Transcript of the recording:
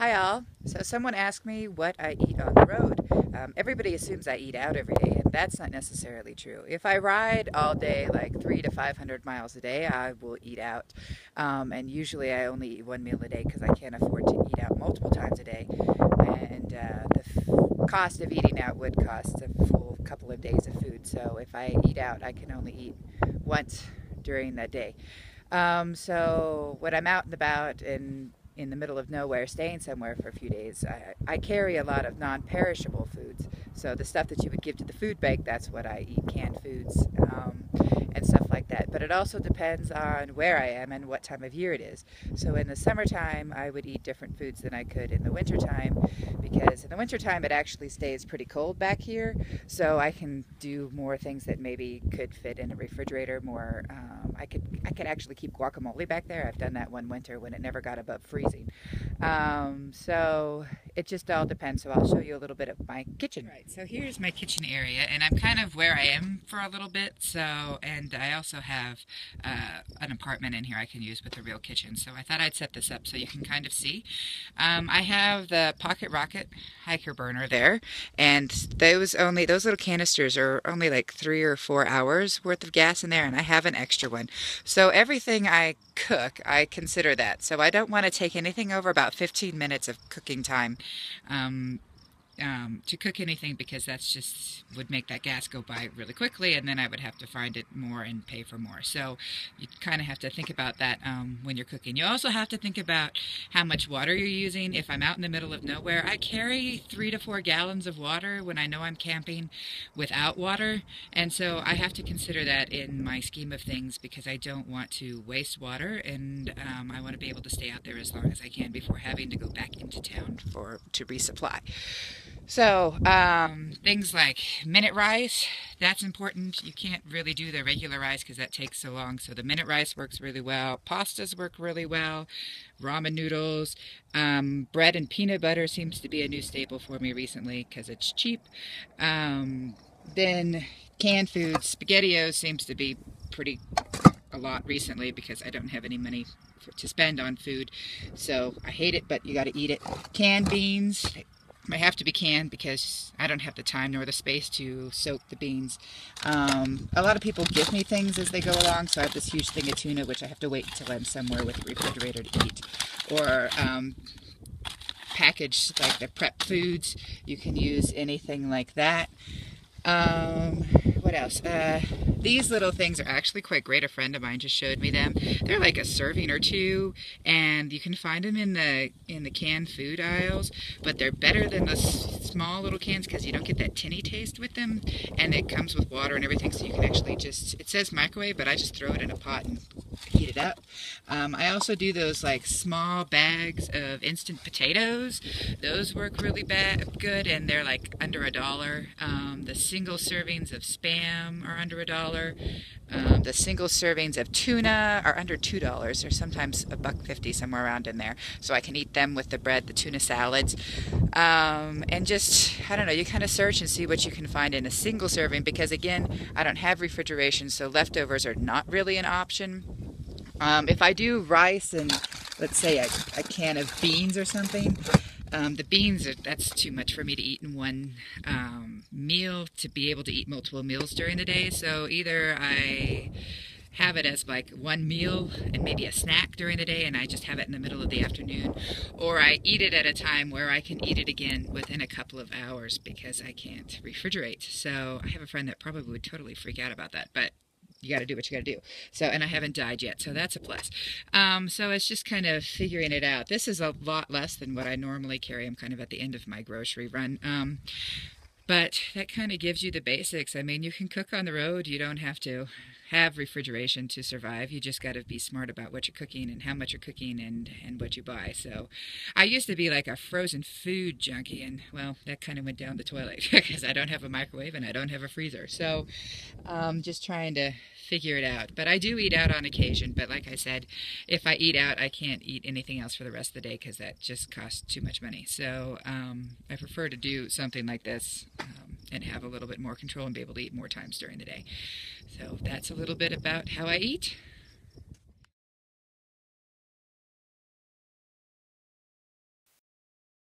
Hi all. So someone asked me what I eat on the road. Everybody assumes I eat out every day, and that's not necessarily true. If I ride all day, like 300 to 500 miles a day, I will eat out. And usually I only eat one meal a day because I can't afford to eat out multiple times a day. And the cost of eating out would cost a full couple of days of food. So if I eat out, I can only eat once during that day. So when I'm out and about and in the middle of nowhere, staying somewhere for a few days, I carry a lot of non-perishable foods. So the stuff that you would give to the food bank, that's what I eat, canned foods and stuff like that. But it also depends on where I am and what time of year it is. So in the summertime, I would eat different foods than I could in the wintertime because in the wintertime it actually stays pretty cold back here. So I can do more things that maybe could fit in a refrigerator more. I could actually keep guacamole back there. I've done that one winter when it never got above freezing. So it just all depends. So I'll show you a little bit of my kitchen. Right, so here's my kitchen area, and I'm kind of where I am for a little bit. So, and I also have an apartment in here I can use with a real kitchen. So I thought I'd set this up so you can kind of see. I have the Pocket Rocket hiker burner there, and those little canisters are only like 3 or 4 hours worth of gas in there, and I have an extra one. So everything I cook, I consider that. So I don't want to take anything over about 15 minutes of cooking time. Um, to cook anything because that's just would make that gas go by really quickly, and then I would have to find it more and pay for more. So you kind of have to think about that when you're cooking. You also have to think about how much water you're using. If I'm out in the middle of nowhere, I carry 3 to 4 gallons of water when I know I'm camping without water, and so I have to consider that in my scheme of things because I don't want to waste water, and I want to be able to stay out there as long as I can before having to go back into town to resupply. So, things like minute rice, that's important. You can't really do the regular rice because that takes so long. So the minute rice works really well. Pastas work really well. Ramen noodles. Bread and peanut butter seems to be a new staple for me recently because it's cheap. Then canned foods. SpaghettiOs seems to be pretty a lot recently because I don't have any money to spend on food. So I hate it, but you got to eat it. Canned beans. They have to be canned because I don't have the time nor the space to soak the beans. A lot of people give me things as they go along, so I have this huge thing of tuna, which I have to wait until I'm somewhere with a refrigerator to eat. Or packaged, like the prep foods, you can use anything like that. What else? These little things are actually quite great. A friend of mine just showed me them. They're like a serving or two, and you can find them in the canned food aisles. But they're better than the small little cans because you don't get that tinny taste with them, and it comes with water and everything, so you can actually just. It says microwave, but I just throw it in a pot and heat it up. I also do those like small bags of instant potatoes. Those work really good, and they're like under $1. The single servings of Spam are under $1. The single servings of tuna are under $2, or sometimes $1.50, somewhere around in there. So I can eat them with the bread, the tuna salads, and just I don't know. You kind of search and see what you can find in a single serving because again, I don't have refrigeration, so leftovers are not really an option. If I do rice and let's say a can of beans or something. The beans, that's too much for me to eat in one meal to be able to eat multiple meals during the day. So either I have it as like one meal and maybe a snack during the day and I just have it in the middle of the afternoon, or I eat it at a time where I can eat it again within a couple of hours because I can't refrigerate. So I have a friend that probably would totally freak out about that, but you got to do what you got to do. So, and I haven't died yet, so that's a plus. So it's just kind of figuring it out. This is a lot less than what I normally carry. I'm kind of at the end of my grocery run. But that kind of gives you the basics. I mean, you can cook on the road. You don't have to have refrigeration to survive. You just got to be smart about what you're cooking and how much you're cooking and what you buy. So I used to be like a frozen food junkie, and well, that kind of went down the toilet because I don't have a microwave and I don't have a freezer. So just trying to figure it out. But I do eat out on occasion. But like I said, if I eat out, I can't eat anything else for the rest of the day because that just costs too much money. So I prefer to do something like this and have a little bit more control and be able to eat more times during the day. So that's a little bit about how I eat.